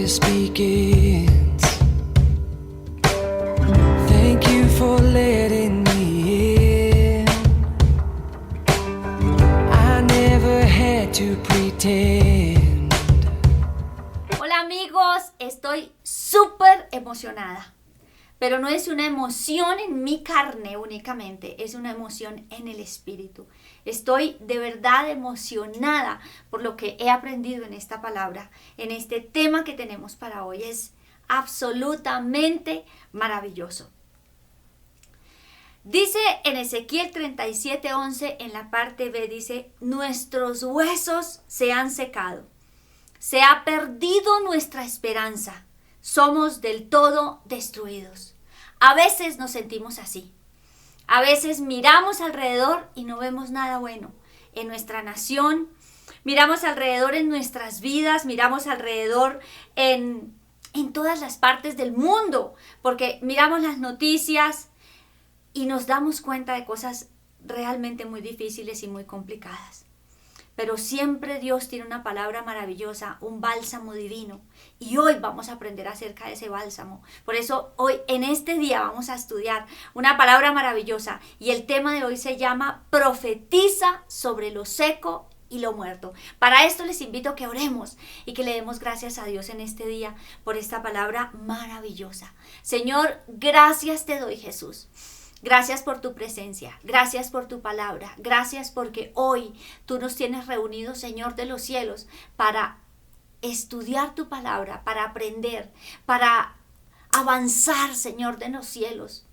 this begins. Thank you for letting me in. I never had to pretend. Hola amigos, estoy súper emocionada. Pero no es una emoción en mi carne únicamente, es una emoción en el espíritu. Estoy de verdad emocionada por lo que he aprendido en esta palabra, en este tema que tenemos para hoy. Es absolutamente maravilloso. Dice en Ezequiel 37:11, en la parte B, dice: nuestros huesos se han secado, se ha perdido nuestra esperanza, somos del todo destruidos. A veces nos sentimos así. A veces miramos alrededor y no vemos nada bueno en nuestra nación. Miramos alrededor en nuestras vidas, miramos alrededor en todas las partes del mundo, porque miramos las noticias y nos damos cuenta de cosas realmente muy difíciles y muy complicadas. Pero siempre Dios tiene una palabra maravillosa, un bálsamo divino. Y hoy vamos a aprender acerca de ese bálsamo. Por eso hoy, en este día, vamos a estudiar una palabra maravillosa. Y el tema de hoy se llama Profetiza sobre lo seco y lo muerto. Para esto les invito a que oremos y que le demos gracias a Dios en este día por esta palabra maravillosa. Señor, gracias te doy, Jesús. Gracias por tu presencia, gracias por tu palabra, gracias porque hoy tú nos tienes reunidos, Señor de los cielos, para estudiar tu palabra, para aprender, para avanzar, Señor de los cielos,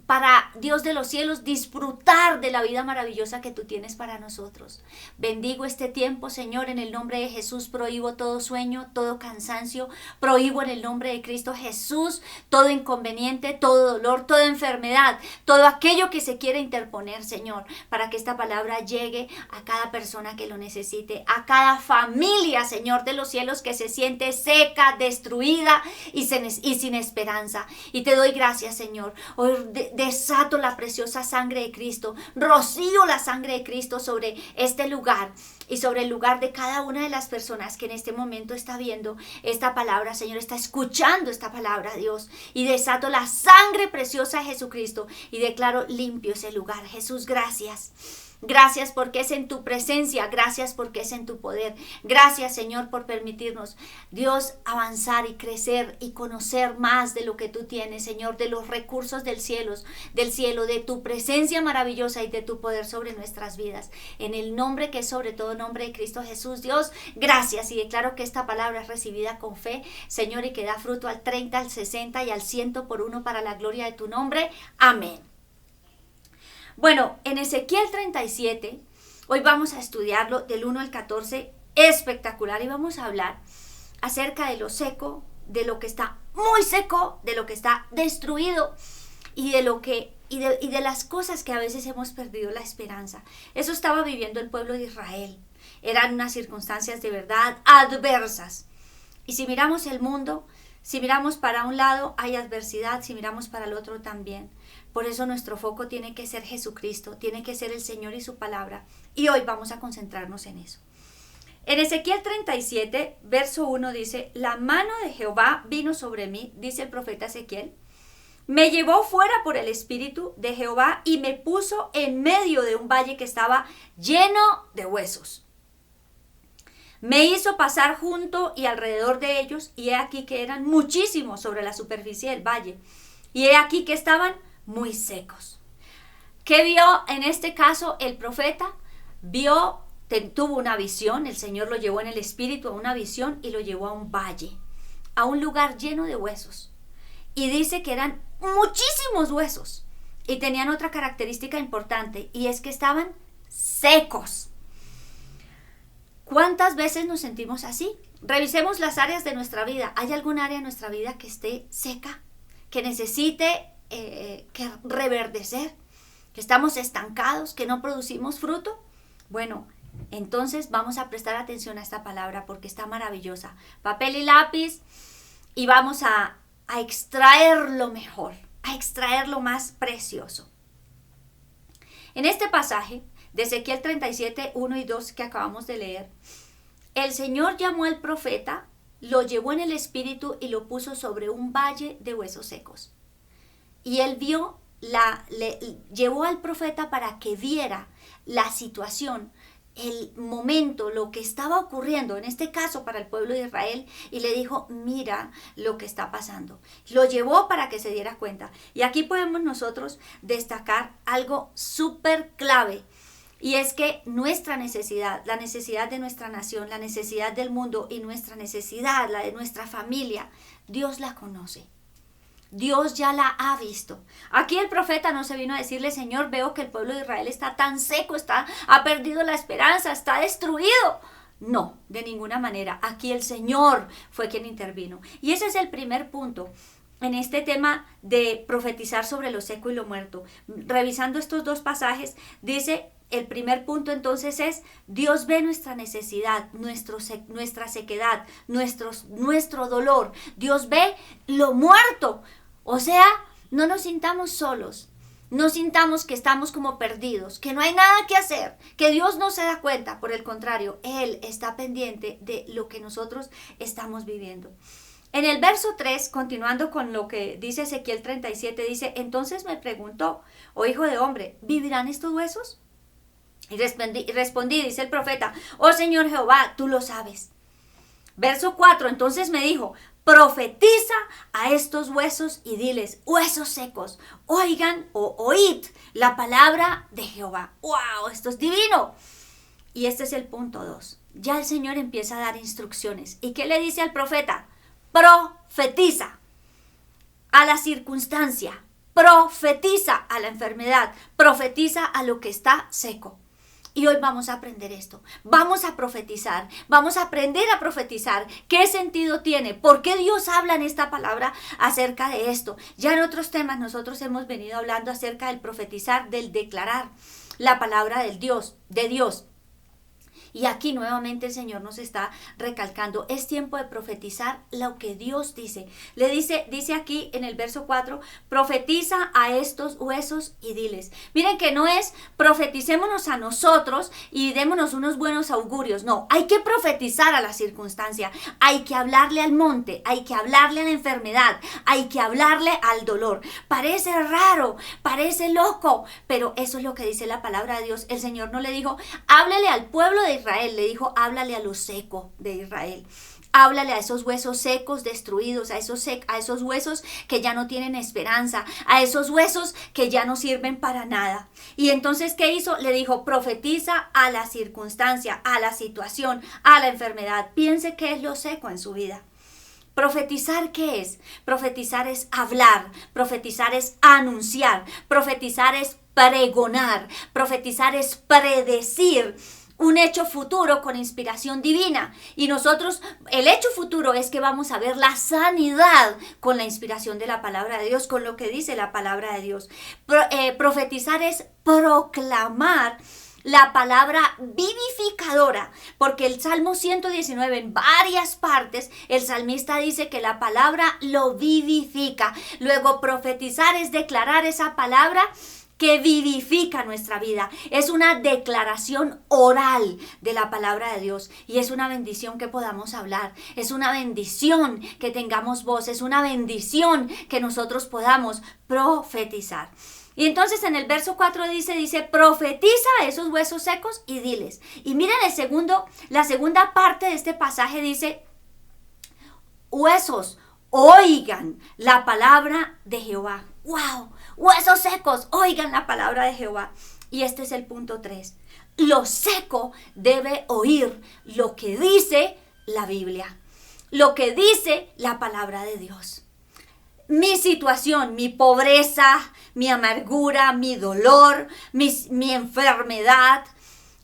para, Dios de los cielos, disfrutar de la vida maravillosa que tú tienes para nosotros. Bendigo este tiempo, Señor, en el nombre de Jesús. Prohíbo todo sueño, todo cansancio. Prohíbo en el nombre de Cristo Jesús todo inconveniente, todo dolor, toda enfermedad, todo aquello que se quiere interponer, Señor, para que esta palabra llegue a cada persona que lo necesite, a cada familia, Señor de los cielos, que se siente seca, destruida y sin esperanza. Y te doy gracias, Señor. Hoy desato la preciosa sangre de Cristo, rocío la sangre de Cristo sobre este lugar y sobre el lugar de cada una de las personas que en este momento está viendo esta palabra, Señor, está escuchando esta palabra, Dios, y desato la sangre preciosa de Jesucristo y declaro limpio ese lugar. Jesús, gracias. Gracias porque es en tu presencia, gracias porque es en tu poder. Gracias, Señor, por permitirnos, Dios, avanzar y crecer y conocer más de lo que tú tienes, Señor, de los recursos del cielo, de tu presencia maravillosa y de tu poder sobre nuestras vidas. En el nombre que es sobre todo nombre de Cristo Jesús, Dios, gracias, y declaro que esta palabra es recibida con fe, Señor, y que da fruto al 30, al 60 y al 100 por uno para la gloria de tu nombre. Amén. Bueno, en Ezequiel 37, hoy vamos a estudiarlo del 1 al 14, espectacular, y vamos a hablar acerca de lo seco, de lo que está muy seco, de lo que está destruido y de las cosas que a veces hemos perdido la esperanza. Eso estaba viviendo el pueblo de Israel. Eran unas circunstancias de verdad adversas. Y si miramos el mundo, si miramos para un lado hay adversidad, si miramos para el otro también. Por eso nuestro foco tiene que ser Jesucristo, tiene que ser el Señor y su palabra. Y hoy vamos a concentrarnos en eso. En Ezequiel 37, verso 1 dice: la mano de Jehová vino sobre mí, dice el profeta Ezequiel. Me llevó fuera por el espíritu de Jehová y me puso en medio de un valle que estaba lleno de huesos. Me hizo pasar junto y alrededor de ellos, y he aquí que eran muchísimos sobre la superficie del valle, y he aquí que estaban muy secos. ¿Qué vio en este caso el profeta? Tuvo una visión, el Señor lo llevó en el espíritu a una visión y lo llevó a un valle, a un lugar lleno de huesos. Y dice que eran muchísimos huesos y tenían otra característica importante, y es que estaban secos. ¿Cuántas veces nos sentimos así? Revisemos las áreas de nuestra vida. ¿Hay algún área de nuestra vida que esté seca, que necesite que reverdecer, que estamos estancados, que no producimos fruto? Bueno, entonces vamos a prestar atención a esta palabra porque está maravillosa. Papel y lápiz, y vamos a extraer lo mejor, a extraer lo más precioso. En este pasaje de Ezequiel 37, 1 y 2 que acabamos de leer, el Señor llamó al profeta, lo llevó en el espíritu y lo puso sobre un valle de huesos secos. Y él vio, llevó al profeta para que viera la situación, el momento, lo que estaba ocurriendo, en este caso para el pueblo de Israel, y le dijo, mira lo que está pasando. Lo llevó para que se diera cuenta. Y aquí podemos nosotros destacar algo súper clave, y es que nuestra necesidad, la necesidad de nuestra nación, la necesidad del mundo y nuestra necesidad, la de nuestra familia, Dios la conoce. Dios ya la ha visto. Aquí el profeta no se vino a decirle, Señor, veo que el pueblo de Israel está tan seco, ha perdido la esperanza, está destruido. No, de ninguna manera. Aquí el Señor fue quien intervino. Y ese es el primer punto en este tema de profetizar sobre lo seco y lo muerto. Revisando estos dos pasajes, dice, el primer punto entonces es, Dios ve nuestra necesidad, nuestra sequedad, nuestro dolor. Dios ve lo muerto. O sea, no nos sintamos solos, no sintamos que estamos como perdidos, que no hay nada que hacer, que Dios no se da cuenta. Por el contrario, Él está pendiente de lo que nosotros estamos viviendo. En el verso 3, continuando con lo que dice Ezequiel 37, dice, entonces me preguntó, oh hijo de hombre, ¿vivirán estos huesos? Y respondí, dice el profeta, oh Señor Jehová, tú lo sabes. Verso 4, entonces me dijo, profetiza a estos huesos y diles, huesos secos, oigan o oíd la palabra de Jehová. ¡Wow! Esto es divino. Y este es el punto 2. Ya el Señor empieza a dar instrucciones. ¿Y qué le dice al profeta? Profetiza a la circunstancia, profetiza a la enfermedad, profetiza a lo que está seco. Y hoy vamos a aprender esto, vamos a profetizar, vamos a aprender a profetizar. ¿Qué sentido tiene? ¿Por qué Dios habla en esta palabra acerca de esto? Ya en otros temas nosotros hemos venido hablando acerca del profetizar, del declarar la palabra de Dios. Y aquí nuevamente el Señor nos está recalcando, es tiempo de profetizar lo que Dios dice. Dice aquí en el verso 4, profetiza a estos huesos y diles. Miren que no es profeticémonos a nosotros y démonos unos buenos augurios. No, hay que profetizar a la circunstancia. Hay que hablarle al monte, hay que hablarle a la enfermedad, hay que hablarle al dolor. Parece raro, parece loco, pero eso es lo que dice la palabra de Dios. El Señor no le dijo, háblele al pueblo de Israel, le dijo, háblale a lo seco de Israel. Háblale a esos huesos secos destruidos, a esos huesos que ya no tienen esperanza, a esos huesos que ya no sirven para nada. Y entonces, ¿qué hizo? Le dijo, profetiza a la circunstancia, a la situación, a la enfermedad. Piense qué es lo seco en su vida. ¿Profetizar qué es? Profetizar es hablar, profetizar es anunciar, profetizar es pregonar, profetizar es predecir un hecho futuro con inspiración divina. Y nosotros, el hecho futuro es que vamos a ver la sanidad con la inspiración de la palabra de Dios, con lo que dice la palabra de Dios. Profetizar es proclamar la palabra vivificadora, porque el Salmo 119 en varias partes, el salmista dice que la palabra lo vivifica. Luego profetizar es declarar esa palabra que vivifica nuestra vida. Es una declaración oral de la palabra de Dios y es una bendición que podamos hablar, es una bendición que tengamos voz, es una bendición que nosotros podamos profetizar. Y entonces en el verso 4 dice, profetiza a esos huesos secos y diles. Y miren la segunda parte de este pasaje dice, huesos, oigan la palabra de Jehová. ¡Wow! Huesos secos, oigan la palabra de Jehová. Y este es el punto 3. Lo seco debe oír lo que dice la Biblia, lo que dice la palabra de Dios. Mi situación, mi pobreza, mi amargura, mi dolor, mi enfermedad,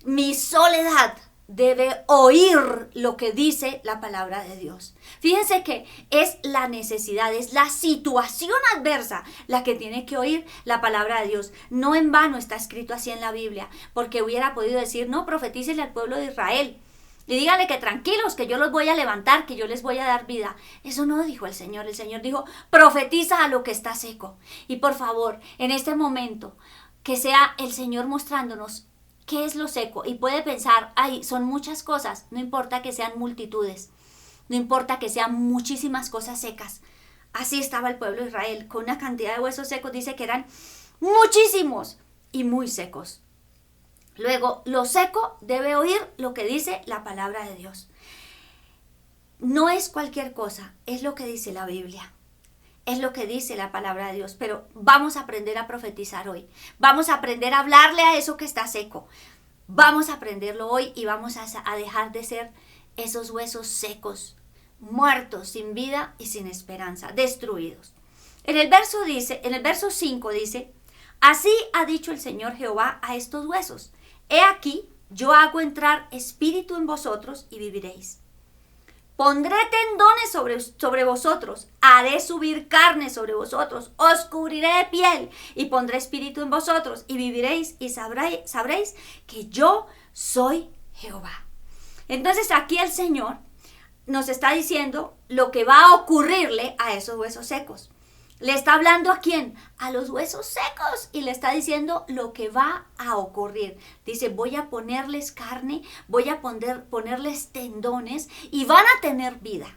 mi soledad debe oír lo que dice la palabra de Dios. Fíjense que es la necesidad, es la situación adversa la que tiene que oír la palabra de Dios. No en vano está escrito así en la Biblia, porque hubiera podido decir, no, profetícenle al pueblo de Israel y díganle que tranquilos, que yo los voy a levantar, que yo les voy a dar vida. Eso no dijo el Señor dijo, profetiza a lo que está seco. Y por favor, en este momento, que sea el Señor mostrándonos ¿qué es lo seco? Y puede pensar, ay, son muchas cosas, no importa que sean multitudes. no importa que sean muchísimas cosas secas. Así estaba el pueblo de Israel, con una cantidad de huesos secos, dice que eran muchísimos y muy secos. Luego, lo seco debe oír lo que dice la palabra de Dios. No es cualquier cosa, es lo que dice la Biblia. Es lo que dice la palabra de Dios, pero vamos a aprender a profetizar hoy. Vamos a aprender a hablarle a eso que está seco. Vamos a aprenderlo hoy y vamos a dejar de ser esos huesos secos, muertos, sin vida y sin esperanza, destruidos. En el verso 5 dice, así ha dicho el Señor Jehová a estos huesos. He aquí, yo hago entrar espíritu en vosotros y viviréis. Pondré tendones sobre vosotros, haré subir carne sobre vosotros, os cubriré de piel y pondré espíritu en vosotros y viviréis y sabréis que yo soy Jehová. Entonces aquí el Señor nos está diciendo lo que va a ocurrirle a esos huesos secos. ¿Le está hablando a quién? A los huesos secos y le está diciendo lo que va a ocurrir. Dice, voy a ponerles carne, voy a ponerles tendones y van a tener vida.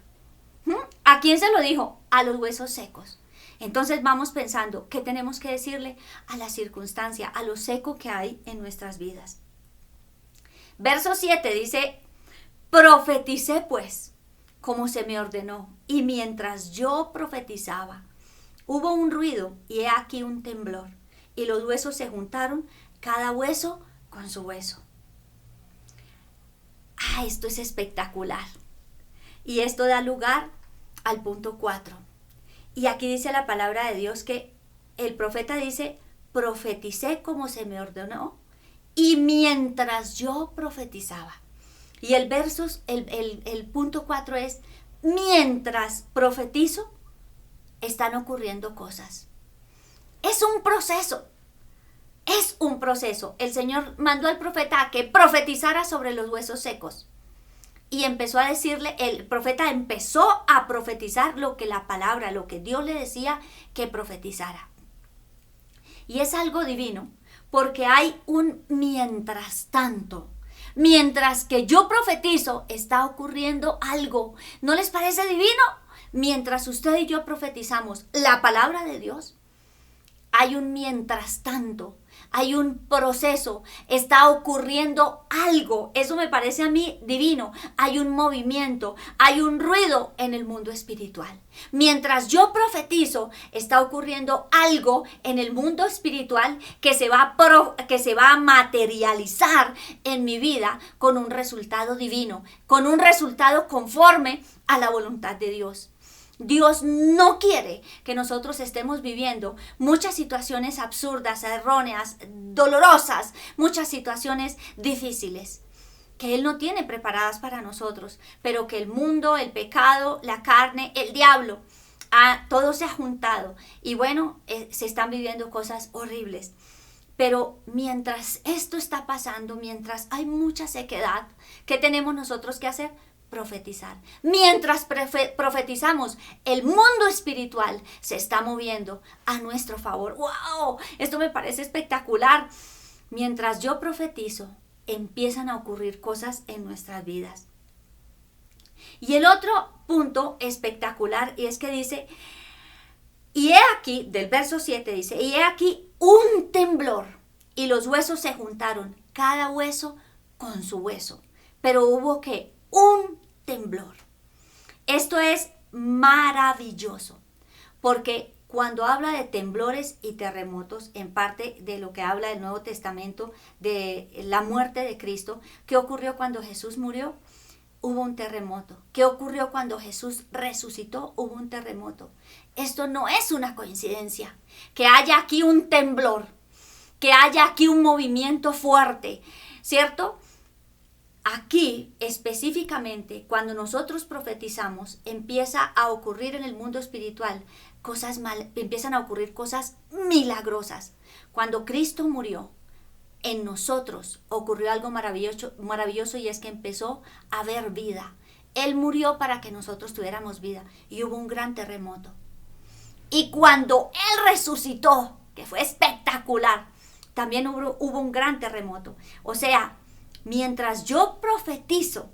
¿A quién se lo dijo? A los huesos secos. Entonces vamos pensando, ¿qué tenemos que decirle a la circunstancia, a lo seco que hay en nuestras vidas? Verso 7 dice, profeticé pues, como se me ordenó, y mientras yo profetizaba, hubo un ruido y he aquí un temblor, y los huesos se juntaron, cada hueso con su hueso. Esto es espectacular. Y esto da lugar al punto 4. Y aquí dice la palabra de Dios que el profeta dice, profeticé como se me ordenó, y mientras yo profetizaba. Y el punto 4 es, mientras profetizo, están ocurriendo cosas. Es un proceso. Es un proceso. El Señor mandó al profeta a que profetizara sobre los huesos secos. Y empezó a decirle, el profeta empezó a profetizar lo que la palabra, lo que Dios le decía que profetizara. Y es algo divino, porque hay un mientras tanto. Mientras que yo profetizo, está ocurriendo algo. ¿No les parece divino? Mientras usted y yo profetizamos la palabra de Dios, hay un mientras tanto, hay un proceso, está ocurriendo algo. Eso me parece a mí divino. Hay un movimiento, hay un ruido en el mundo espiritual. Mientras yo profetizo, está ocurriendo algo en el mundo espiritual que se va a materializar en mi vida con un resultado divino, con un resultado conforme a la voluntad de Dios. Dios no quiere que nosotros estemos viviendo muchas situaciones absurdas, erróneas, dolorosas, muchas situaciones difíciles que Él no tiene preparadas para nosotros, pero que el mundo, el pecado, la carne, el diablo, todo se ha juntado y bueno, se están viviendo cosas horribles. Pero mientras esto está pasando, mientras hay mucha sequedad, ¿qué tenemos nosotros que hacer? Profetizar. Mientras profetizamos, el mundo espiritual se está moviendo a nuestro favor. ¡Wow! Esto me parece espectacular. Mientras yo profetizo, empiezan a ocurrir cosas en nuestras vidas. Y el otro punto espectacular y es que dice, y he aquí, del verso 7 dice, y he aquí un temblor y los huesos se juntaron, cada hueso con su hueso. Pero hubo que un temblor. Esto es maravilloso, porque cuando habla de temblores y terremotos, en parte de lo que habla el Nuevo Testamento, de la muerte de Cristo, ¿qué ocurrió cuando Jesús murió? Hubo un terremoto. ¿Qué ocurrió cuando Jesús resucitó? Hubo un terremoto. Esto no es una coincidencia, que haya aquí un temblor, que haya aquí un movimiento fuerte, ¿cierto? Aquí, específicamente, cuando nosotros profetizamos, empieza a ocurrir en el mundo espiritual empiezan a ocurrir cosas milagrosas. Cuando Cristo murió, en nosotros ocurrió algo maravilloso y es que empezó a haber vida. Él murió para que nosotros tuviéramos vida y hubo un gran terremoto. Y cuando Él resucitó, que fue espectacular, también hubo un gran terremoto. O sea, mientras yo profetizo,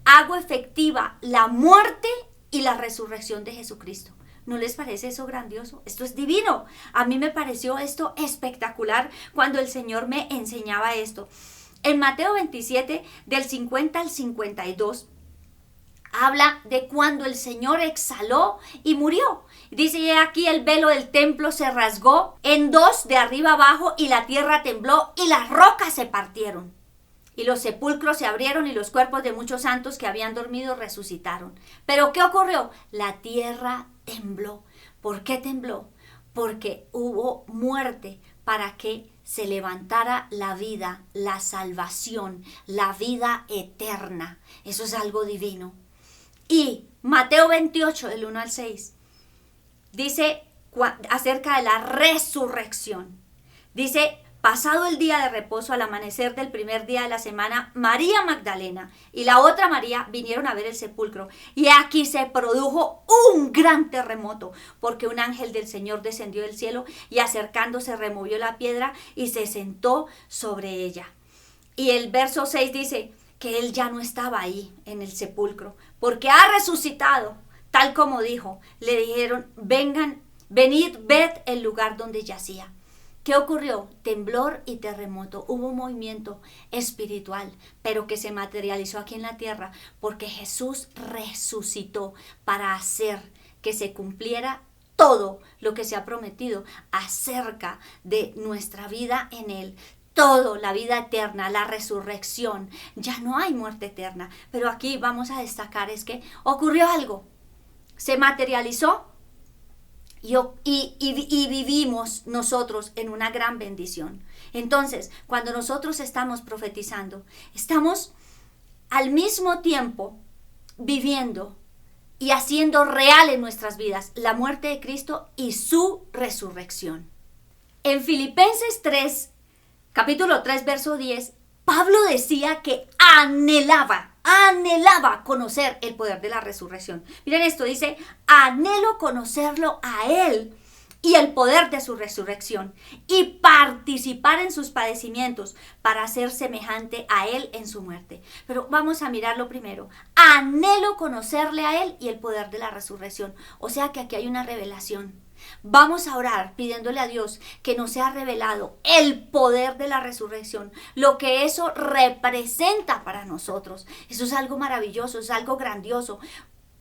hago efectiva la muerte y la resurrección de Jesucristo. ¿No les parece eso grandioso? Esto es divino. A mí me pareció esto espectacular cuando el Señor me enseñaba esto. En Mateo 27, del 50 al 52, habla de cuando el Señor exhaló y murió. Dice, y aquí el velo del templo se rasgó en dos de arriba abajo y la tierra tembló y las rocas se partieron. Y los sepulcros se abrieron y los cuerpos de muchos santos que habían dormido resucitaron. ¿Pero qué ocurrió? La tierra tembló. ¿Por qué tembló? Porque hubo muerte para que se levantara la vida, la salvación, la vida eterna. Eso es algo divino. Y Mateo 28, del 1 al 6, dice acerca de la resurrección. Dice, pasado el día de reposo, al amanecer del primer día de la semana, María Magdalena y la otra María vinieron a ver el sepulcro. Y aquí se produjo un gran terremoto, porque un ángel del Señor descendió del cielo y acercándose removió la piedra y se sentó sobre ella. Y el verso 6 dice que él ya no estaba ahí en el sepulcro, porque ha resucitado, tal como dijo. Le dijeron, venid, ved el lugar donde yacía. ¿Qué ocurrió? Temblor y terremoto. Hubo un movimiento espiritual, pero que se materializó aquí en la tierra, porque Jesús resucitó para hacer que se cumpliera todo lo que se ha prometido acerca de nuestra vida en Él. Todo, la vida eterna, la resurrección. Ya no hay muerte eterna. Pero aquí vamos a destacar es que ocurrió algo. Se materializó. Y vivimos nosotros en una gran bendición. Entonces, cuando nosotros estamos profetizando, estamos al mismo tiempo viviendo y haciendo real en nuestras vidas la muerte de Cristo y su resurrección. En Filipenses 3, capítulo 3, verso 10, Pablo decía que anhelaba conocer el poder de la resurrección. Miren esto, dice, anhelo conocerlo a Él y el poder de su resurrección y participar en sus padecimientos para ser semejante a Él en su muerte. Pero vamos a mirarlo primero. Anhelo conocerle a Él y el poder de la resurrección. O sea que aquí hay una revelación. Vamos a orar pidiéndole a Dios que nos sea revelado el poder de la resurrección, lo que eso representa para nosotros. Eso es algo maravilloso, es algo grandioso.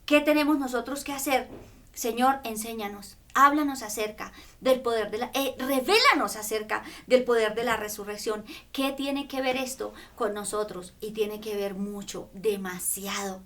¿Qué tenemos nosotros que hacer? Señor, enséñanos, háblanos acerca del poder revélanos acerca del poder de la resurrección. ¿Qué tiene que ver esto con nosotros? Y tiene que ver mucho, demasiado.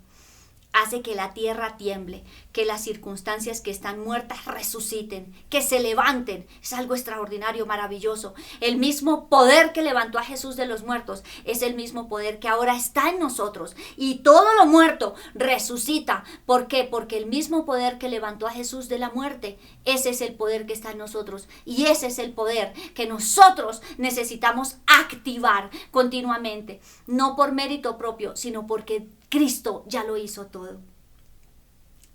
Hace que la tierra tiemble, que las circunstancias que están muertas resuciten, que se levanten. Es algo extraordinario, maravilloso. El mismo poder que levantó a Jesús de los muertos es el mismo poder que ahora está en nosotros. Y todo lo muerto resucita. ¿Por qué? Porque el mismo poder que levantó a Jesús de la muerte, ese es el poder que está en nosotros. Y ese es el poder que nosotros necesitamos activar continuamente. No por mérito propio, sino porque Cristo ya lo hizo todo.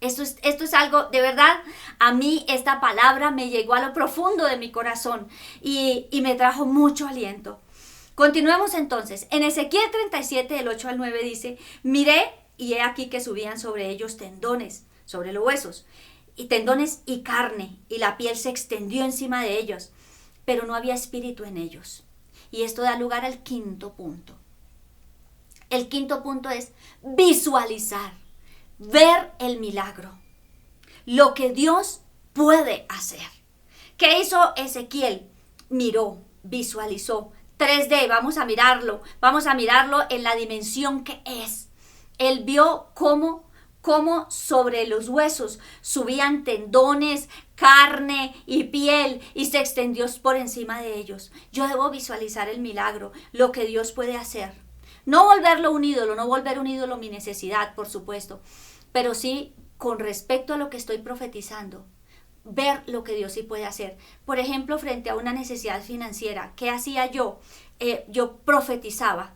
Esto es algo, de verdad, a mí esta palabra me llegó a lo profundo de mi corazón y me trajo mucho aliento. Continuemos entonces. En Ezequiel 37, del 8 al 9 dice, miré y he aquí que subían sobre ellos tendones, sobre los huesos, y tendones y carne, y la piel se extendió encima de ellos, pero no había espíritu en ellos. Y esto da lugar al quinto punto. El quinto punto es visualizar, ver el milagro, lo que Dios puede hacer. ¿Qué hizo Ezequiel? Miró, visualizó. 3D, vamos a mirarlo en la dimensión que es. Él vio cómo sobre los huesos subían tendones, carne y piel y se extendió por encima de ellos. Yo debo visualizar el milagro, lo que Dios puede hacer. No volverlo un ídolo, no volver un ídolo mi necesidad, por supuesto, pero sí con respecto a lo que estoy profetizando, ver lo que Dios sí puede hacer. Por ejemplo, frente a una necesidad financiera, ¿qué hacía yo? Yo profetizaba.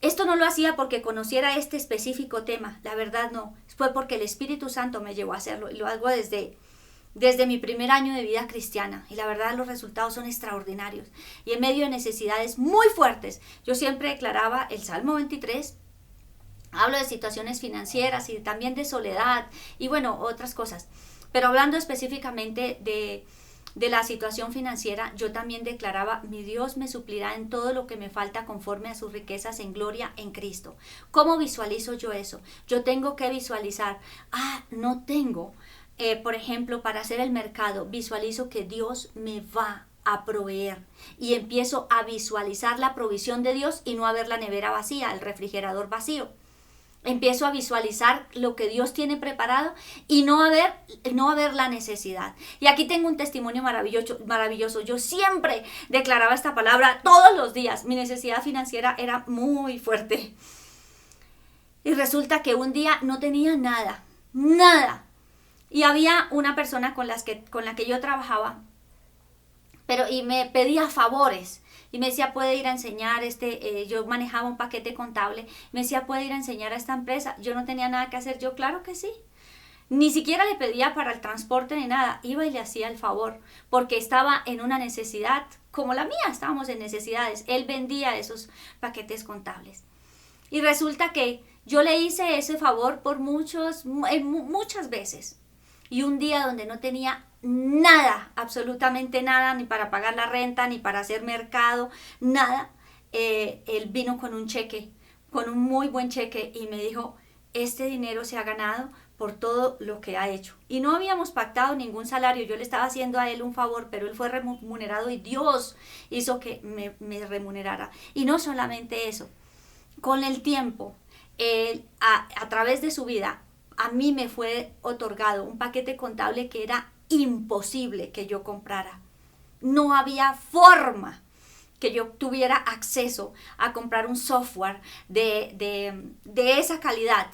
Esto no lo hacía porque conociera este específico tema, la verdad no, fue porque el Espíritu Santo me llevó a hacerlo y lo hago desde mi primer año de vida cristiana, y la verdad los resultados son extraordinarios. Y en medio de necesidades muy fuertes, yo siempre declaraba el Salmo 23 Hablo de situaciones financieras y también de soledad y bueno, otras cosas. Pero hablando específicamente de la situación financiera, yo también declaraba: mi Dios me suplirá en todo lo que me falta conforme a sus riquezas en gloria en Cristo. ¿Cómo visualizo yo eso? Yo tengo que visualizar, no tengo, por ejemplo, para hacer el mercado, visualizo que Dios me va a proveer y empiezo a visualizar la provisión de Dios y no a ver la nevera vacía, el refrigerador vacío. Empiezo a visualizar lo que Dios tiene preparado y no a ver la necesidad. Y aquí tengo un testimonio maravilloso. Yo siempre declaraba esta palabra todos los días. Mi necesidad financiera era muy fuerte. Y resulta que un día no tenía nada. Y había una persona con la que yo trabajaba, y me pedía favores. Y me decía: puede ir a enseñar, yo manejaba un paquete contable, me decía: puede ir a enseñar a esta empresa. Yo no tenía nada que hacer, yo claro que sí. Ni siquiera le pedía para el transporte ni nada, iba y le hacía el favor, porque estaba en una necesidad como la mía, estábamos en necesidades. Él vendía esos paquetes contables. Y resulta que yo le hice ese favor por muchas veces. Y un día donde no tenía nada, absolutamente nada, ni para pagar la renta, ni para hacer mercado, nada, él vino con un cheque, con un muy buen cheque, y me dijo: este dinero se ha ganado por todo lo que ha hecho. Y no habíamos pactado ningún salario, yo le estaba haciendo a él un favor, pero él fue remunerado y Dios hizo que me remunerara. Y no solamente eso, con el tiempo, él, a través de su vida, a mí me fue otorgado un paquete contable que era imposible que yo comprara. No había forma que yo tuviera acceso a comprar un software de esa calidad.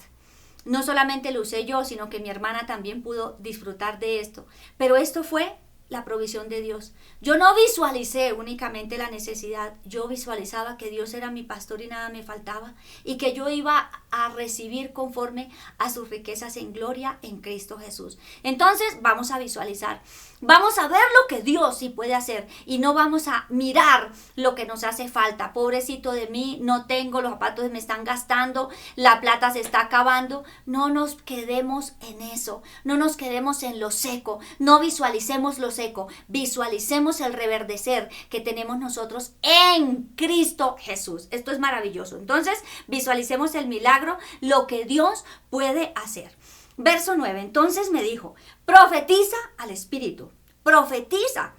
No solamente lo usé yo, sino que mi hermana también pudo disfrutar de esto. Pero esto fue la provisión de Dios. Yo no visualicé únicamente la necesidad, yo visualizaba que Dios era mi pastor y nada me faltaba, y que yo iba a recibir conforme a sus riquezas en gloria en Cristo Jesús. Entonces vamos a visualizar, vamos a ver lo que Dios sí puede hacer y no vamos a mirar lo que nos hace falta. Pobrecito de mí, no tengo, los zapatos me están gastando, la plata se está acabando. No nos quedemos en eso, no nos quedemos en lo seco, no visualicemos lo seco, visualicemos el reverdecer que tenemos nosotros en Cristo Jesús. Esto es maravilloso. Entonces visualicemos el milagro, lo que Dios puede hacer. Verso 9, entonces me dijo: profetiza al Espíritu, profetiza,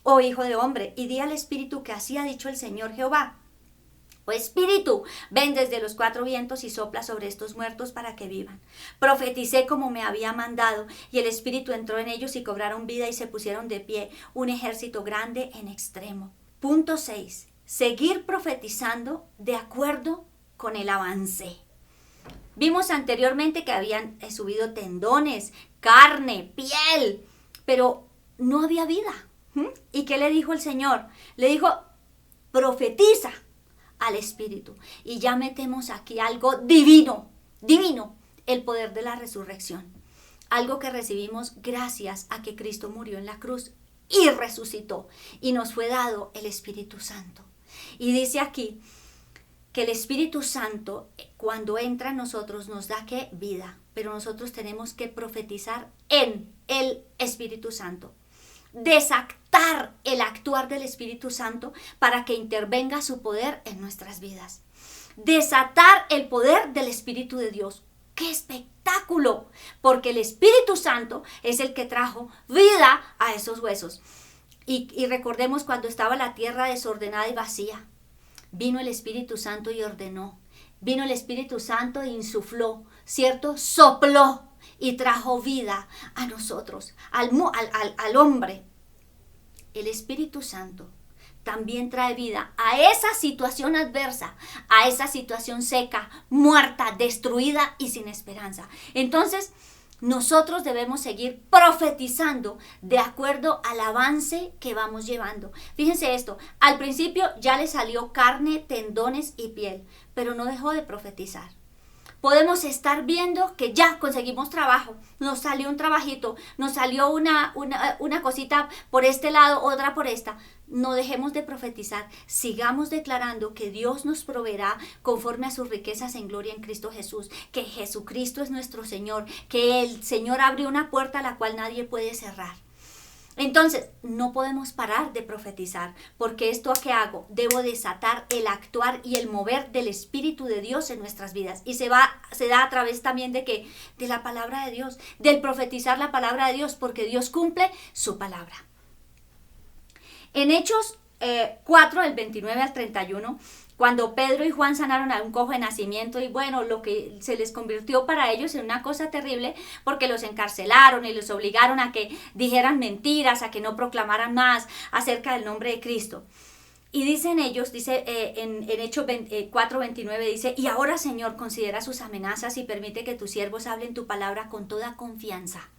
oh hijo de hombre, y di al Espíritu que así ha dicho el Señor Jehová. Oh Espíritu, ven desde los 4 vientos y sopla sobre estos muertos para que vivan. Profeticé como me había mandado, y el Espíritu entró en ellos y cobraron vida y se pusieron de pie, un ejército grande en extremo. Punto 6. Seguir profetizando de acuerdo con el avance. Vimos anteriormente que habían subido tendones, carne, piel, pero no había vida. ¿Y qué le dijo el Señor? Le dijo: profetiza al Espíritu. Y ya metemos aquí algo divino, el poder de la resurrección. Algo que recibimos gracias a que Cristo murió en la cruz y resucitó. Y nos fue dado el Espíritu Santo. Y dice aquí que el Espíritu Santo, cuando entra en nosotros, nos da ¿qué? Vida. Pero nosotros tenemos que profetizar en el Espíritu Santo. Desatar el actuar del Espíritu Santo para que intervenga su poder en nuestras vidas. Desatar el poder del Espíritu de Dios. ¡Qué espectáculo! Porque el Espíritu Santo es el que trajo vida a esos huesos. Y recordemos cuando estaba la tierra desordenada y vacía. Vino el Espíritu Santo y ordenó. Vino el Espíritu Santo e insufló, ¿cierto? Sopló y trajo vida a nosotros, al hombre. El Espíritu Santo también trae vida a esa situación adversa, a esa situación seca, muerta, destruida y sin esperanza. Entonces, nosotros debemos seguir profetizando de acuerdo al avance que vamos llevando. Fíjense esto, al principio ya le salió carne, tendones y piel, pero no dejó de profetizar. Podemos estar viendo que ya conseguimos trabajo, nos salió un trabajito, nos salió una cosita por este lado, otra por esta. No dejemos de profetizar, sigamos declarando que Dios nos proveerá conforme a sus riquezas en gloria en Cristo Jesús, que Jesucristo es nuestro Señor, que el Señor abrió una puerta a la cual nadie puede cerrar. Entonces, no podemos parar de profetizar, porque esto que hago, debo desatar el actuar y el mover del Espíritu de Dios en nuestras vidas. Y se da a través también de la palabra de Dios, del profetizar la palabra de Dios, porque Dios cumple su palabra. En Hechos 4, del 29 al 31, cuando Pedro y Juan sanaron a un cojo de nacimiento, y bueno, lo que se les convirtió para ellos en una cosa terrible, porque los encarcelaron y los obligaron a que dijeran mentiras, a que no proclamaran más acerca del nombre de Cristo. Y dicen ellos, dice en Hechos 4:29, dice: y ahora, Señor, considera sus amenazas y permite que tus siervos hablen tu palabra con toda confianza.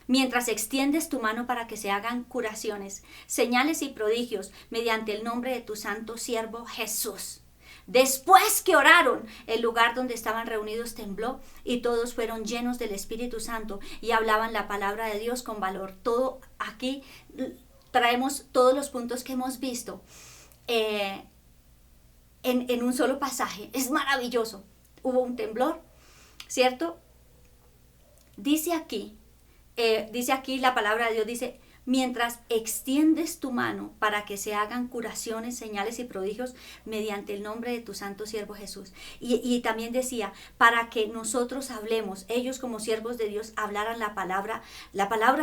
Mientras extiendes tu mano para que se hagan curaciones, señales y prodigios mediante el nombre de tu santo siervo Jesús. Después que oraron, el lugar donde estaban reunidos tembló y todos fueron llenos del Espíritu Santo y hablaban la palabra de Dios con valor. Todo aquí traemos todos los puntos que hemos visto en un solo pasaje. Es maravilloso. Hubo un temblor, ¿cierto? Dice aquí la palabra de Dios, dice: mientras extiendes tu mano para que se hagan curaciones, señales y prodigios mediante el nombre de tu santo siervo Jesús. Y también decía, para que nosotros hablemos, ellos como siervos de Dios hablaran la palabra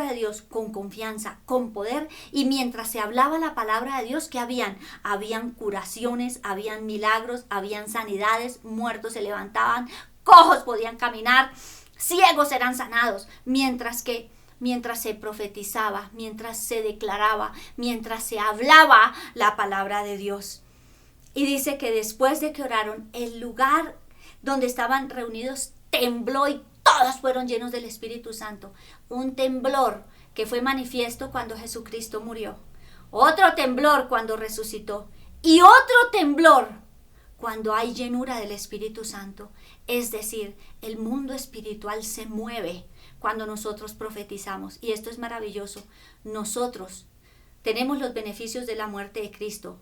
de Dios con confianza, con poder. Y mientras se hablaba la palabra de Dios, ¿qué habían? Habían curaciones, habían milagros, habían sanidades, muertos se levantaban, cojos podían caminar, ciegos eran sanados, mientras se profetizaba, mientras se declaraba, mientras se hablaba la palabra de Dios. Y dice que después de que oraron, el lugar donde estaban reunidos tembló y todos fueron llenos del Espíritu Santo. Un temblor que fue manifiesto cuando Jesucristo murió. Otro temblor cuando resucitó. Y otro temblor cuando hay llenura del Espíritu Santo. Es decir, el mundo espiritual se mueve cuando nosotros profetizamos. Y esto es maravilloso. Nosotros tenemos los beneficios de la muerte de Cristo,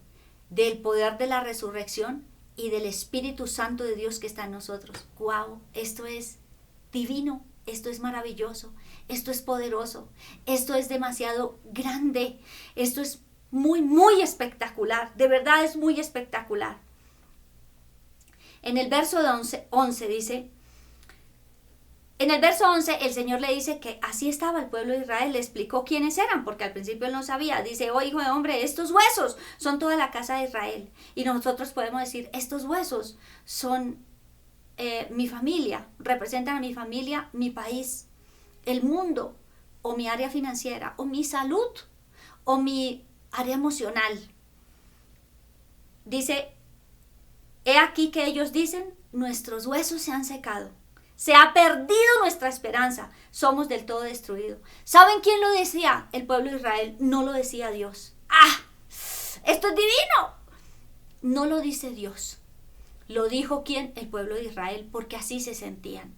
del poder de la resurrección y del Espíritu Santo de Dios que está en nosotros. ¡Wow! Esto es divino, esto es maravilloso, esto es poderoso, esto es demasiado grande, esto es muy, muy espectacular. De verdad es muy espectacular. En el verso 11 dice... En el verso 11 el Señor le dice que así estaba el pueblo de Israel, le explicó quiénes eran, porque al principio él no sabía. Dice: oh hijo de hombre, estos huesos son toda la casa de Israel. Y nosotros podemos decir: estos huesos son mi familia, representan a mi familia, mi país, el mundo, o mi área financiera, o mi salud, o mi área emocional. Dice: he aquí que ellos dicen: nuestros huesos se han secado. Se ha perdido nuestra esperanza. Somos del todo destruidos. ¿Saben quién lo decía? El pueblo de Israel. No lo decía Dios. ¡Ah! ¡Esto es divino! No lo dice Dios. Lo dijo ¿quién? El pueblo de Israel, porque así se sentían.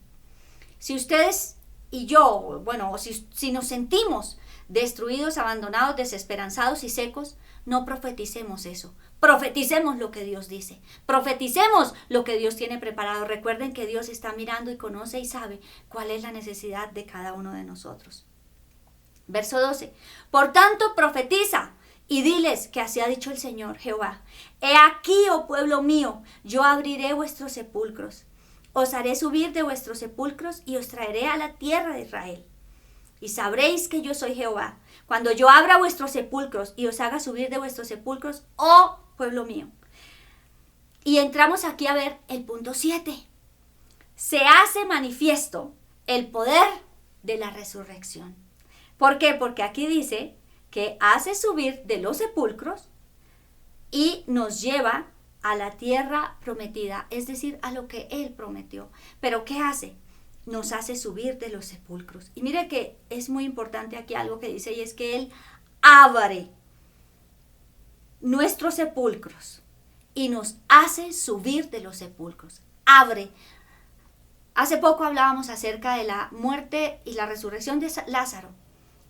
Si ustedes y yo, bueno, si nos sentimos destruidos, abandonados, desesperanzados y secos, no profeticemos eso. Profeticemos lo que Dios dice. Profeticemos lo que Dios tiene preparado. Recuerden que Dios está mirando y conoce y sabe cuál es la necesidad de cada uno de nosotros. Verso 12. Por tanto, profetiza y diles que así ha dicho el Señor Jehová: he aquí, oh pueblo mío, yo abriré vuestros sepulcros. Os haré subir de vuestros sepulcros y os traeré a la tierra de Israel. Y sabréis que yo soy Jehová, cuando yo abra vuestros sepulcros y os haga subir de vuestros sepulcros, oh pueblo mío. Y entramos aquí a ver el punto 7. Se hace manifiesto el poder de la resurrección. ¿Por qué? Porque aquí dice que hace subir de los sepulcros y nos lleva a la tierra prometida, es decir, a lo que Él prometió. ¿Pero qué hace? Nos hace subir de los sepulcros. Y mire que es muy importante aquí algo que dice, y es que Él abre nuestros sepulcros y nos hace subir de los sepulcros. Abre. Hace poco hablábamos acerca de la muerte y la resurrección de Lázaro.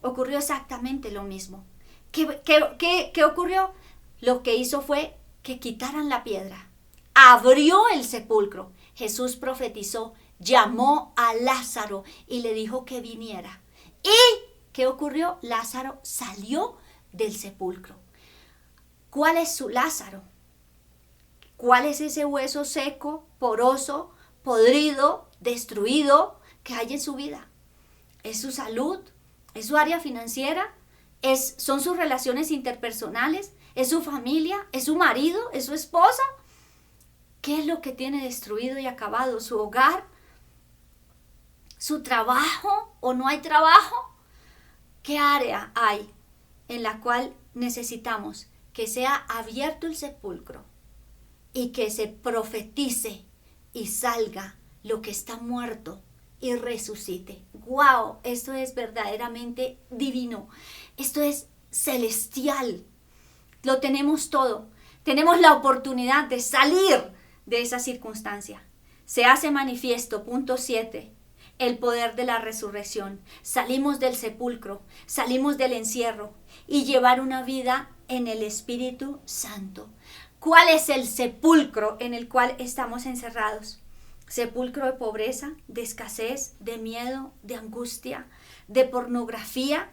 Ocurrió exactamente lo mismo. ¿Qué ocurrió? Lo que hizo fue que quitaran la piedra. Abrió el sepulcro. Jesús profetizó, llamó a Lázaro y le dijo que viniera. ¿Y qué ocurrió? Lázaro salió del sepulcro. ¿Cuál es su Lázaro? ¿Cuál es ese hueso seco, poroso, podrido, destruido que hay en su vida? ¿Es su salud? ¿Es su área financiera? ¿Son sus relaciones interpersonales? ¿Es su familia? ¿Es su marido? ¿Es su esposa? ¿Qué es lo que tiene destruido y acabado? ¿Su hogar? ¿Su trabajo o no hay trabajo? ¿Qué área hay en la cual necesitamos que sea abierto el sepulcro y que se profetice y salga lo que está muerto y resucite? ¡Wow! Esto es verdaderamente divino. Esto es celestial. Lo tenemos todo. Tenemos la oportunidad de salir de esa circunstancia. Se hace manifiesto, punto 7, el poder de la resurrección. Salimos del sepulcro, salimos del encierro y llevar una vida en el Espíritu Santo. ¿Cuál es el sepulcro en el cual estamos encerrados? Sepulcro de pobreza, de escasez, de miedo, de angustia, de pornografía,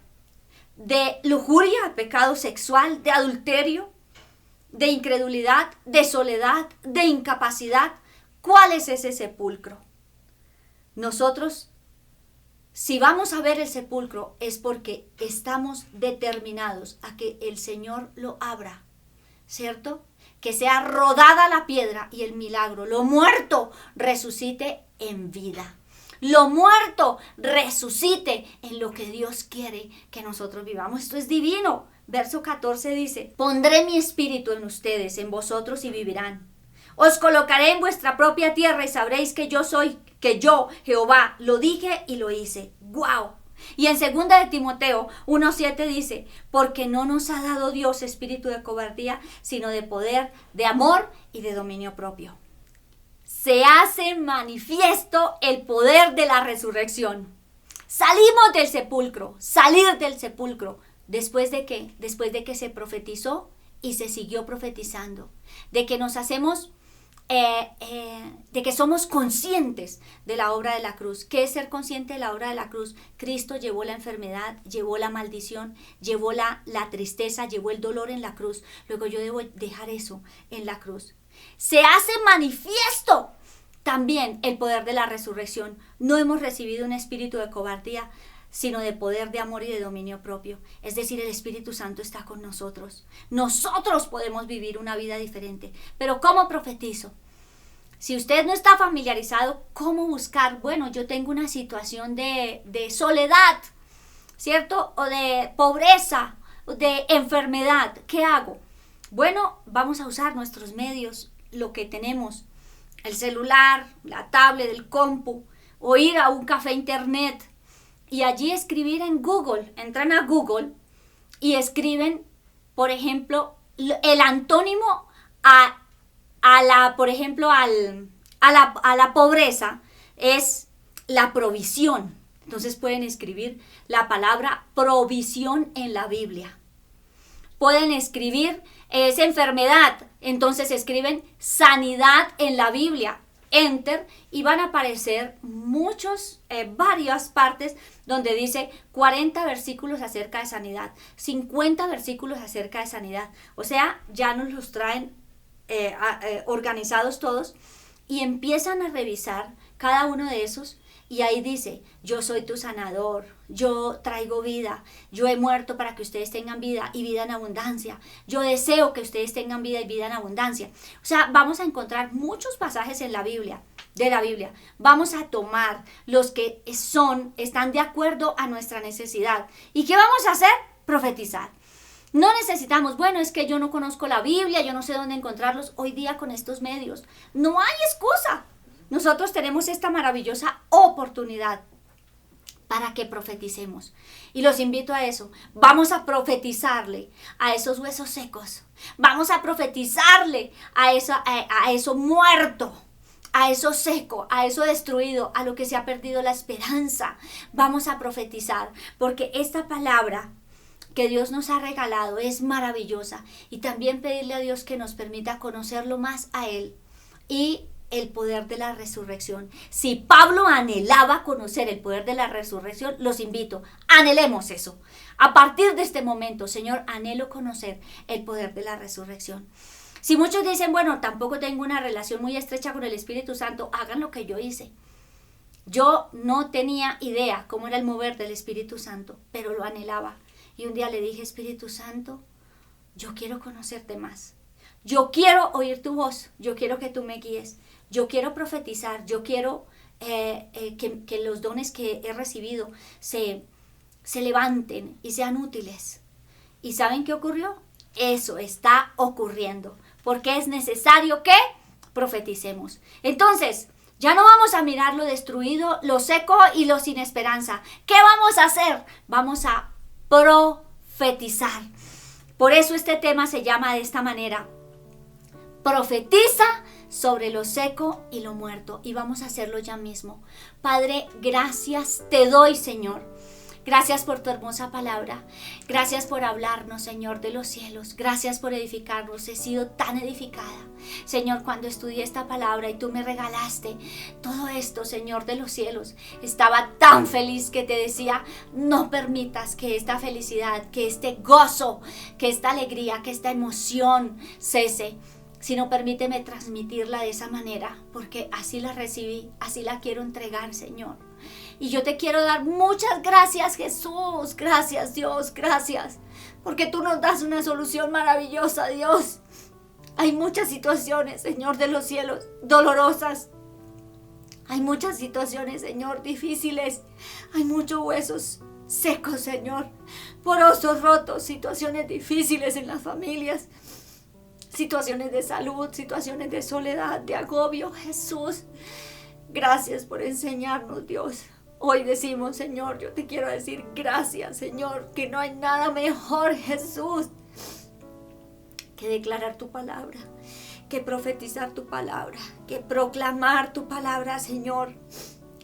de lujuria, de pecado sexual, de adulterio, de incredulidad, de soledad, de incapacidad. ¿Cuál es ese sepulcro? Nosotros, si vamos a ver el sepulcro, es porque estamos determinados a que el Señor lo abra, ¿cierto? Que sea rodada la piedra y el milagro, lo muerto, resucite en vida. Lo muerto resucite en lo que Dios quiere que nosotros vivamos. Esto es divino. Verso 14 dice, pondré mi espíritu en ustedes, en vosotros y vivirán. Os colocaré en vuestra propia tierra y sabréis que yo soy, que yo, Jehová, lo dije y lo hice. ¡Guau! Y en 2 de Timoteo 1:7 dice, porque no nos ha dado Dios espíritu de cobardía, sino de poder, de amor y de dominio propio. Se hace manifiesto el poder de la resurrección. Salimos del sepulcro, salir del sepulcro. ¿Después de qué? Después de que se profetizó y se siguió profetizando. De que nos hacemos, de que somos conscientes de la obra de la cruz. ¿Qué es ser consciente de la obra de la cruz? Cristo llevó la enfermedad, llevó la maldición, llevó la tristeza, llevó el dolor en la cruz. Luego yo debo dejar eso en la cruz. Se hace manifiesto también el poder de la resurrección. No hemos recibido un espíritu de cobardía, sino de poder, de amor y de dominio propio. Es decir, el Espíritu Santo está con nosotros. Nosotros podemos vivir una vida diferente. Pero ¿cómo profetizo? Si usted no está familiarizado, ¿cómo buscar? Bueno, yo tengo una situación de soledad, ¿cierto? O de pobreza, o de enfermedad. ¿Qué hago? Bueno, vamos a usar nuestros medios, lo que tenemos. El celular, la tablet, el compu, o ir a un café internet. Y allí escribir en Google, entran a Google y escriben, por ejemplo, el antónimo a la pobreza es la provisión. Entonces pueden escribir la palabra provisión en la Biblia. Pueden escribir esa enfermedad, entonces escriben sanidad en la Biblia. Enter y van a aparecer varias partes donde dice 40 versículos acerca de sanidad, 50 versículos acerca de sanidad. O sea, ya nos los traen organizados todos y empiezan a revisar cada uno de esos y ahí dice, yo soy tu sanador, yo traigo vida, yo he muerto para que ustedes tengan vida y vida en abundancia, yo deseo que ustedes tengan vida y vida en abundancia. O sea, vamos a encontrar muchos pasajes en la Biblia, vamos a tomar los que están de acuerdo a nuestra necesidad. ¿Y qué vamos a hacer? Profetizar. No necesitamos, bueno, es que yo no conozco la Biblia, yo no sé dónde encontrarlos. Hoy día con estos medios no hay excusa. Nosotros tenemos esta maravillosa oportunidad para que profeticemos. Y los invito a eso. Vamos a profetizarle a esos huesos secos. Vamos a profetizarle a eso muerto. a eso seco, a eso destruido, a lo que se ha perdido la esperanza. Vamos a profetizar, porque esta palabra que Dios nos ha regalado es maravillosa, y también pedirle a Dios que nos permita conocerlo más a Él y el poder de la resurrección. Si Pablo anhelaba conocer el poder de la resurrección, los invito, anhelemos eso. A partir de este momento, Señor, anhelo conocer el poder de la resurrección. Si muchos dicen, bueno, tampoco tengo una relación muy estrecha con el Espíritu Santo, hagan lo que yo hice. Yo no tenía idea cómo era el mover del Espíritu Santo, pero lo anhelaba. Y un día le dije, Espíritu Santo, yo quiero conocerte más. Yo quiero oír tu voz, yo quiero que tú me guíes. Yo quiero profetizar, yo quiero que los dones que he recibido se levanten y sean útiles. ¿Y saben qué ocurrió? Eso está ocurriendo, porque es necesario que profeticemos. Entonces, ya no vamos a mirar lo destruido, lo seco y lo sin esperanza. ¿Qué vamos a hacer? Vamos a profetizar. Por eso este tema se llama de esta manera: profetiza sobre lo seco y lo muerto. Y vamos a hacerlo ya mismo. Padre, gracias te doy, Señor. Gracias por tu hermosa palabra. Gracias por hablarnos, Señor, de los cielos. Gracias por edificarnos. He sido tan edificada, Señor, cuando estudié esta palabra y tú me regalaste todo esto, Señor, de los cielos. Estaba tan feliz que te decía, no permitas que esta felicidad, que este gozo, que esta alegría, que esta emoción cese, sino permíteme transmitirla de esa manera, porque así la recibí, así la quiero entregar, Señor. Y yo te quiero dar muchas gracias, Jesús. Gracias, Dios, gracias. Porque tú nos das una solución maravillosa, Dios. Hay muchas situaciones, Señor, de los cielos, dolorosas. Hay muchas situaciones, Señor, difíciles. Hay muchos huesos secos, Señor. Porosos rotos, situaciones difíciles en las familias. Situaciones de salud, situaciones de soledad, de agobio, Jesús. Gracias por enseñarnos, Dios. Hoy decimos, Señor, yo te quiero decir gracias, Señor, que no hay nada mejor, Jesús, que declarar tu palabra, que profetizar tu palabra, que proclamar tu palabra, Señor.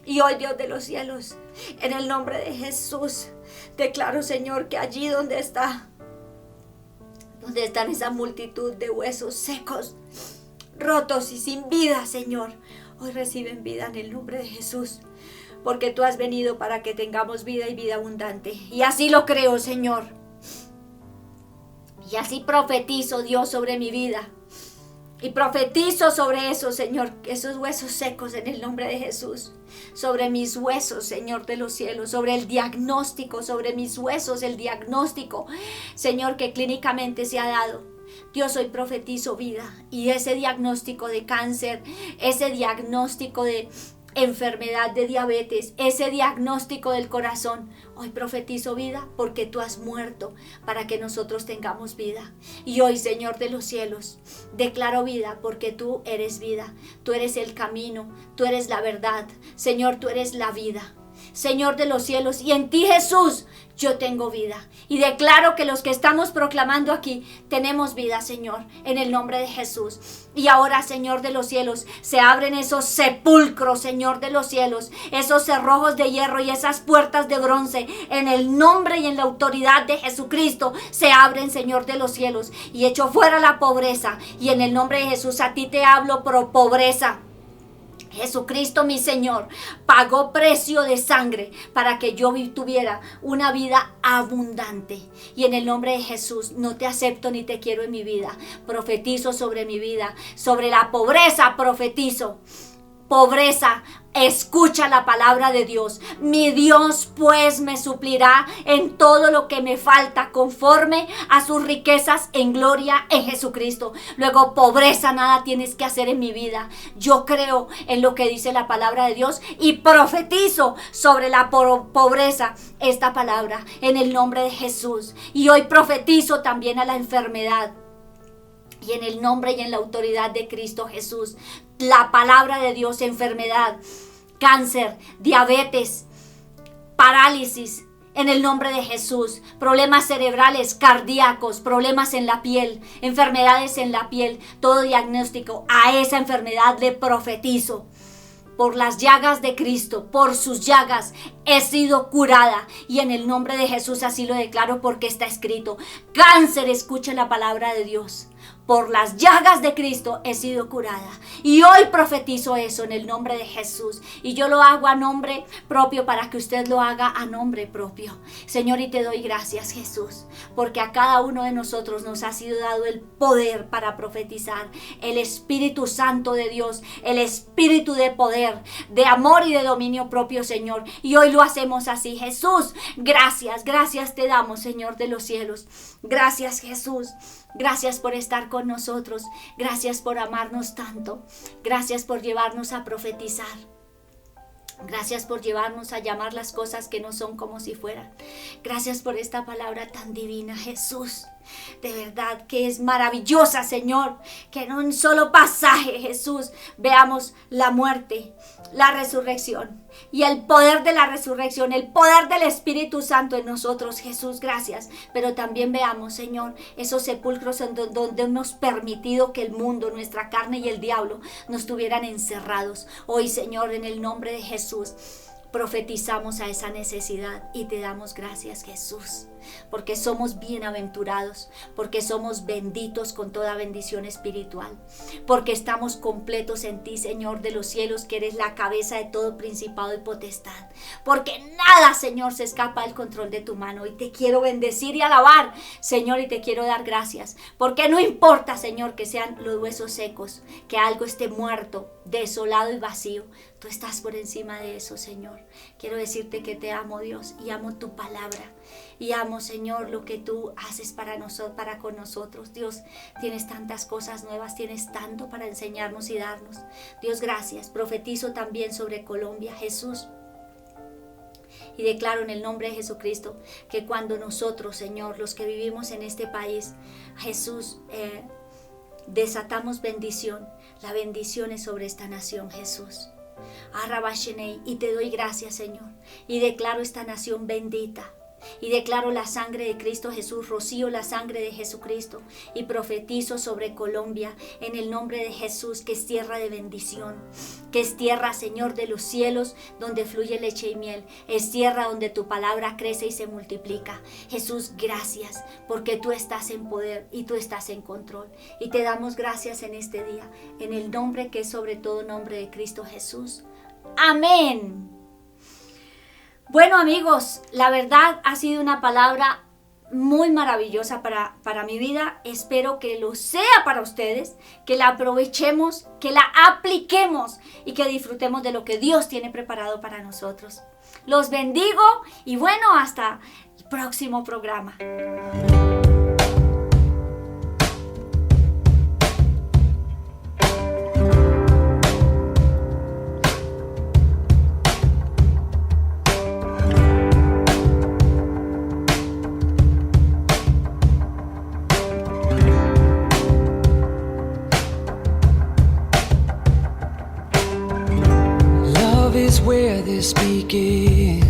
Y hoy, Dios de los cielos, en el nombre de Jesús, declaro, Señor, que allí donde están esa multitud de huesos secos, rotos y sin vida, Señor, hoy reciben vida en el nombre de Jesús, porque tú has venido para que tengamos vida y vida abundante. Y así lo creo, Señor. Y así profetizo, Dios, sobre mi vida. Y profetizo sobre eso, Señor, esos huesos secos en el nombre de Jesús. Sobre mis huesos, Señor de los cielos. Sobre el diagnóstico, sobre mis huesos, el diagnóstico, Señor, que clínicamente se ha dado. Dios, hoy profetizo vida. Y ese diagnóstico de cáncer, ese diagnóstico de enfermedad de diabetes, ese diagnóstico del corazón, hoy profetizo vida, porque tú has muerto para que nosotros tengamos vida. Y hoy, Señor de los cielos, declaro vida, porque tú eres vida, tú eres el camino, tú eres la verdad, Señor, tú eres la vida, Señor de los cielos, y en ti, Jesús, yo tengo vida. Y declaro que los que estamos proclamando aquí tenemos vida, Señor, en el nombre de Jesús. Y ahora, Señor de los cielos, se abren esos sepulcros, Señor de los cielos, esos cerrojos de hierro y esas puertas de bronce, en el nombre y en la autoridad de Jesucristo, se abren, Señor de los cielos, y echo fuera la pobreza. Y en el nombre de Jesús, a ti te hablo pro pobreza. Jesucristo, mi Señor, pagó precio de sangre para que yo tuviera una vida abundante. Y en el nombre de Jesús, no te acepto ni te quiero en mi vida. Profetizo sobre mi vida, sobre la pobreza profetizo. Pobreza, escucha la palabra de Dios. Mi Dios pues me suplirá en todo lo que me falta, conforme a sus riquezas en gloria en Jesucristo. Luego, pobreza, nada tienes que hacer en mi vida. Yo creo en lo que dice la palabra de Dios y profetizo sobre la pobreza esta palabra en el nombre de Jesús. Y hoy profetizo también a la enfermedad. Y en el nombre y en la autoridad de Cristo Jesús, la palabra de Dios, enfermedad, cáncer, diabetes, parálisis, en el nombre de Jesús. Problemas cerebrales, cardíacos, problemas en la piel, enfermedades en la piel, todo diagnóstico, a esa enfermedad le profetizo. Por las llagas de Cristo, por sus llagas he sido curada. Y en el nombre de Jesús así lo declaro porque está escrito. Cáncer, escuche la palabra de Dios. Por las llagas de Cristo he sido curada. Y hoy profetizo eso en el nombre de Jesús. Y yo lo hago a nombre propio para que usted lo haga a nombre propio. Señor, y te doy gracias, Jesús, porque a cada uno de nosotros nos ha sido dado el poder para profetizar. El Espíritu Santo de Dios, el Espíritu de poder, de amor y de dominio propio, Señor. Y hoy lo hacemos así, Jesús. Gracias, gracias te damos, Señor de los cielos. Gracias, Jesús. Gracias por estar con nosotros. Gracias por amarnos tanto. Gracias por llevarnos a profetizar. Gracias por llevarnos a llamar las cosas que no son como si fueran. Gracias por esta palabra tan divina, Jesús. De verdad que es maravillosa, Señor, que en un solo pasaje, Jesús, veamos la muerte, la resurrección y el poder de la resurrección, el poder del Espíritu Santo en nosotros, Jesús, gracias. Pero también veamos, Señor, esos sepulcros en donde hemos permitido que el mundo, nuestra carne y el diablo nos tuvieran encerrados. Hoy, Señor, en el nombre de Jesús, profetizamos a esa necesidad y te damos gracias, Jesús, porque somos bienaventurados, porque somos benditos con toda bendición espiritual, porque estamos completos en ti, Señor de los cielos, que eres la cabeza de todo principado y potestad, porque nada, Señor, se escapa del control de tu mano. Y te quiero bendecir y alabar, Señor, y te quiero dar gracias, porque no importa, Señor, que sean los huesos secos, que algo esté muerto, desolado y vacío. Tú estás por encima de eso, Señor. Quiero decirte que te amo, Dios, y amo tu palabra. Y amo, Señor, lo que tú haces para nosotros, para con nosotros. Dios, tienes tantas cosas nuevas, tienes tanto para enseñarnos y darnos. Dios, gracias. Profetizo también sobre Colombia, Jesús. Y declaro en el nombre de Jesucristo que cuando nosotros, Señor, los que vivimos en este país, Jesús, desatamos bendición, la bendición es sobre esta nación, Jesús. Y te doy gracias, Señor, y declaro esta nación bendita. Y declaro la sangre de Cristo Jesús, rocío la sangre de Jesucristo y profetizo sobre Colombia en el nombre de Jesús, que es tierra de bendición, que es tierra, Señor, de los cielos donde fluye leche y miel, es tierra donde tu palabra crece y se multiplica. Jesús, gracias porque tú estás en poder y tú estás en control, y te damos gracias en este día, en el nombre que es sobre todo nombre de Cristo Jesús. Amén. Bueno, amigos, la verdad ha sido una palabra muy maravillosa para mi vida. Espero que lo sea para ustedes, que la aprovechemos, que la apliquemos y que disfrutemos de lo que Dios tiene preparado para nosotros. Los bendigo y bueno, hasta el próximo programa. Love is where this begins.